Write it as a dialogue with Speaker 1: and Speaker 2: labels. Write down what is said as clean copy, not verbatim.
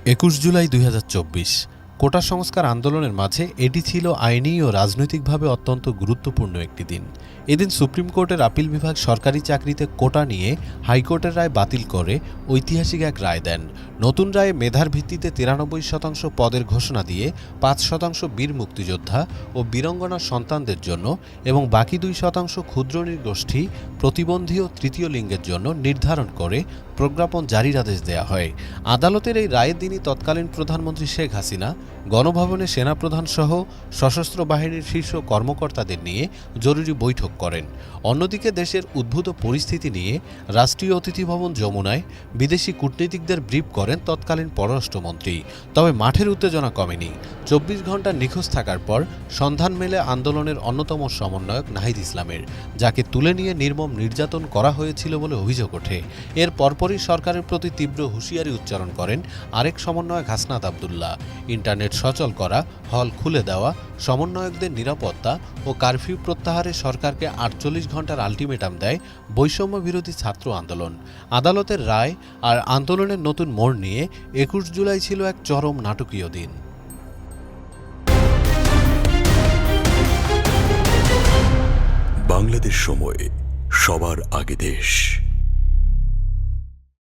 Speaker 1: ২১ জুলাই ২০২৪ কোটা সংস্কার আন্দোলনের মাঝে এটি ছিল আইনি ও রাজনৈতিকভাবে অত্যন্ত গুরুত্বপূর্ণ একটি দিন। এদিন সুপ্রিম কোর্টের আপিল বিভাগ সরকারি চাকরিতে কোটা নিয়ে হাইকোর্টের রায় বাতিল করে ঐতিহাসিক এক রায় দেন। নতুন রায়ে মেধার ভিত্তিতে ৯৩% পদের ঘোষণা দিয়ে ৫% বীর মুক্তিযোদ্ধা ও বীরঙ্গনা সন্তানদের জন্য এবং বাকি ২% ক্ষুদ্র নৃগোষ্ঠী, প্রতিবন্ধী ও তৃতীয় লিঙ্গের জন্য নির্ধারণ করে প্রজ্ঞাপন জারির আদেশ দেয়া হয়। আদালতের এই রায়ের দিনই তৎকালীন প্রধানমন্ত্রী শেখ হাসিনা গণভবনে সেনাপ্রধান সহ সশস্ত্র বাহিনীর শীর্ষ কর্মকর্তাদের নিয়ে জরুরি বৈঠক করেন। অন্যদিকে দেশের উদ্ভূত পরিস্থিতি নিয়ে রাষ্ট্রীয় অতিথি ভবন যমুনায় বিদেশি কূটনীতিকদের ব্রিফ করেন তৎকালীন পররাষ্ট্রমন্ত্রী। তবে মাঠের উত্তেজনা কমেনি। ২৪ ঘণ্টা নিখোঁজ থাকার পর সন্ধান মেলে আন্দোলনের অন্যতম সমন্বয়ক নাহিদ ইসলামের, যাকে তুলে নিয়ে নির্মম নির্যাতন করা হয়েছিল বলে অভিযোগ ওঠে। এর পরপরই সরকারের প্রতি তীব্র হুঁশিয়ারি উচ্চারণ করেন আরেক সমন্বয়ক হাসনাত আবদুল্লাহ। ইন্টারনেট সচল করা, হল খুলে দেওয়া, সমন্বয়কদের নিরাপত্তা ও কারফিউ প্রত্যাহারে সরকারকে ৪৮ ঘণ্টার আলটিমেটাম দেয় বৈষম্য বিরোধী ছাত্র আন্দোলন। আদালতের রায় আর আন্দোলনের নতুন মোড় নিয়ে ২১ জুলাই ছিল এক চরম নাটকীয় দিন।
Speaker 2: বাংলাদেশ সময়, সবার আগে দেশ।